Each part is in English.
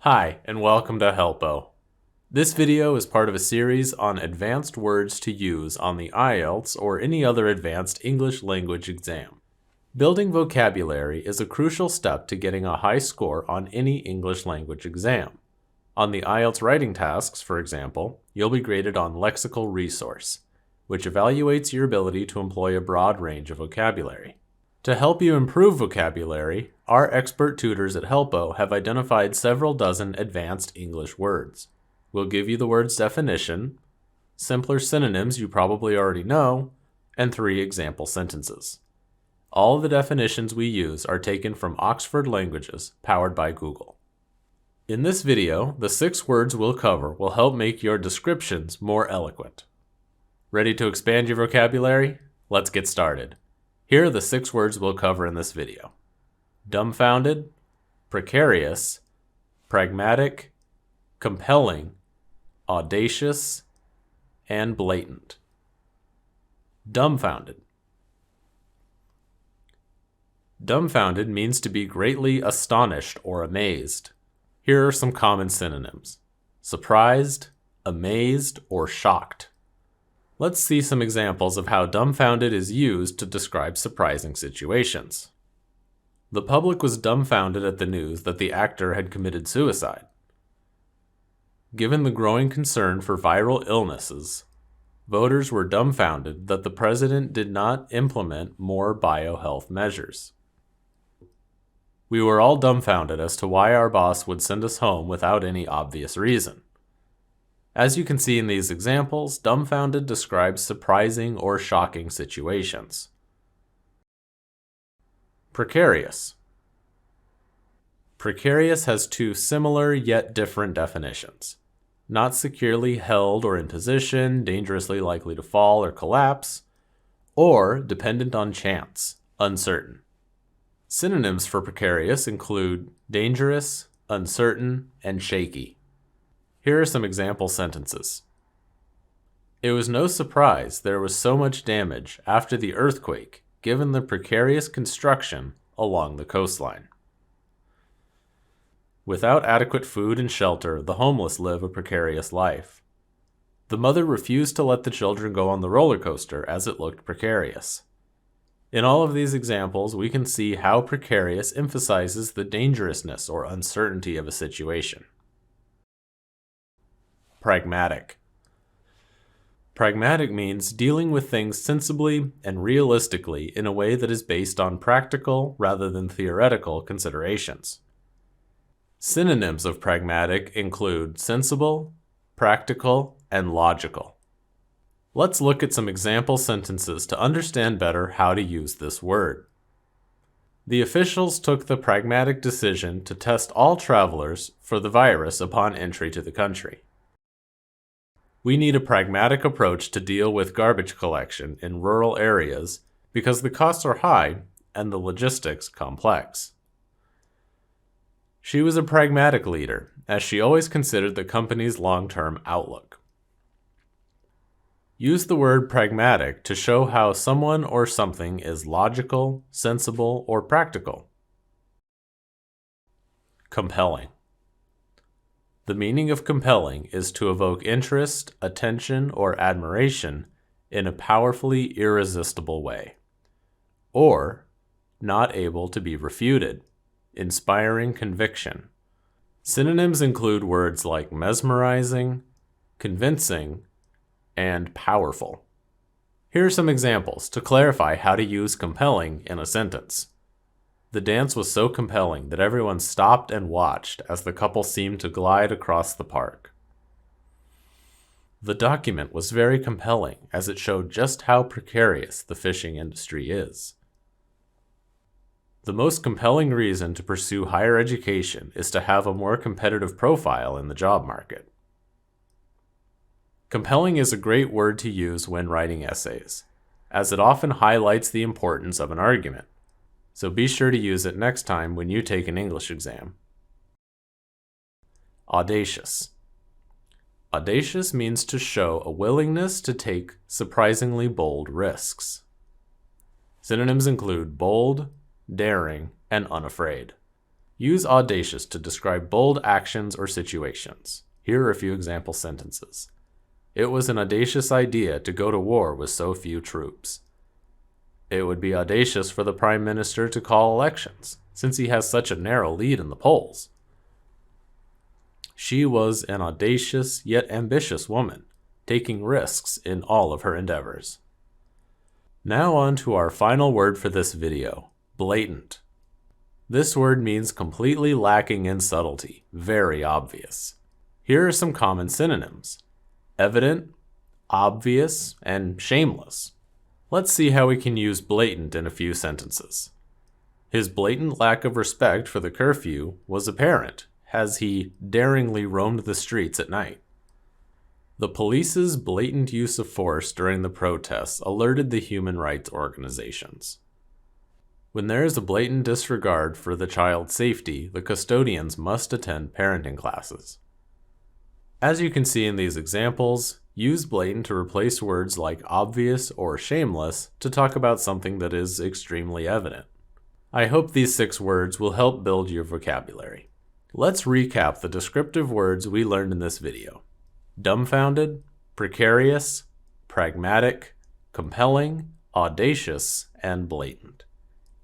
Hi, and welcome to Helppo. This video is part of a series on advanced words to use on the IELTS or any other advanced English language exam. Building vocabulary is a crucial step to getting a high score on any English language exam. On the IELTS writing tasks, for example, you'll be graded on lexical resource, which evaluates your ability to employ a broad range of vocabulary. To help you improve vocabulary, our expert tutors at Helppo have identified several dozen advanced English words. We'll give you the word's definition, simpler synonyms you probably already know, and 3 example sentences. All of the definitions we use are taken from Oxford Languages, powered by Google. In this video, the 6 words we'll cover will help make your descriptions more eloquent. Ready to expand your vocabulary? Let's get started. Here are the 6 words we'll cover in this video: dumbfounded, precarious, pragmatic, compelling, audacious, and blatant. Dumbfounded. Dumbfounded means to be greatly astonished or amazed. Here are some common synonyms: surprised, amazed, or shocked. Let's see some examples of how dumbfounded is used to describe surprising situations. The public was dumbfounded at the news that the actor had committed suicide. Given the growing concern for viral illnesses, voters were dumbfounded that the president did not implement more biohealth measures. We were all dumbfounded as to why our boss would send us home without any obvious reason. As you can see in these examples, dumbfounded describes surprising or shocking situations. Precarious. Precarious has 2 similar yet different definitions: not securely held or in position, dangerously likely to fall or collapse, or dependent on chance, uncertain. Synonyms for precarious include dangerous, uncertain, and shaky. Here are some example sentences. It was no surprise there was so much damage after the earthquake, given the precarious construction along the coastline. Without adequate food and shelter, the homeless live a precarious life. The mother refused to let the children go on the roller coaster as it looked precarious. In all of these examples, we can see how precarious emphasizes the dangerousness or uncertainty of a situation. Pragmatic. Pragmatic means dealing with things sensibly and realistically in a way that is based on practical rather than theoretical considerations. Synonyms of pragmatic include sensible, practical, and logical. Let's look at some example sentences to understand better how to use this word. The officials took the pragmatic decision to test all travelers for the virus upon entry to the country. We need a pragmatic approach to deal with garbage collection in rural areas because the costs are high and the logistics complex. She was a pragmatic leader, as she always considered the company's long-term outlook. Use the word pragmatic to show how someone or something is logical, sensible, or practical. Compelling. The meaning of compelling is to evoke interest, attention, or admiration in a powerfully irresistible way, or not able to be refuted, inspiring conviction. Synonyms include words like mesmerizing, convincing, and powerful. Here are some examples to clarify how to use compelling in a sentence. The dance was so compelling that everyone stopped and watched as the couple seemed to glide across the park. The document was very compelling as it showed just how precarious the fishing industry is. The most compelling reason to pursue higher education is to have a more competitive profile in the job market. Compelling is a great word to use when writing essays, as it often highlights the importance of an argument. So be sure to use it next time when you take an English exam. Audacious. Audacious means to show a willingness to take surprisingly bold risks. Synonyms include bold, daring, and unafraid. Use audacious to describe bold actions or situations. Here are a few example sentences. It was an audacious idea to go to war with so few troops. It would be audacious for the Prime Minister to call elections, since he has such a narrow lead in the polls. She was an audacious yet ambitious woman, taking risks in all of her endeavors. Now on to our final word for this video, blatant. This word means completely lacking in subtlety, very obvious. Here are some common synonyms: evident, obvious, and shameless. Let's see how we can use blatant in a few sentences. His blatant lack of respect for the curfew was apparent, as he daringly roamed the streets at night. The police's blatant use of force during the protests alerted the human rights organizations. When there is a blatant disregard for the child's safety, the custodians must attend parenting classes. As you can see in these examples, use blatant to replace words like obvious or shameless to talk about something that is extremely evident. I hope these 6 words will help build your vocabulary. Let's recap the descriptive words we learned in this video: dumbfounded, precarious, pragmatic, compelling, audacious, and blatant.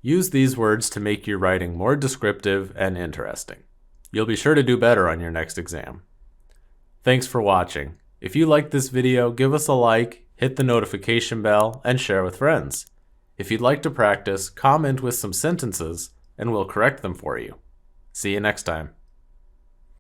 Use these words to make your writing more descriptive and interesting. You'll be sure to do better on your next exam. Thanks for watching. If you liked this video, give us a like, hit the notification bell, and share with friends. If you'd like to practice, comment with some sentences, and we'll correct them for you. See you next time.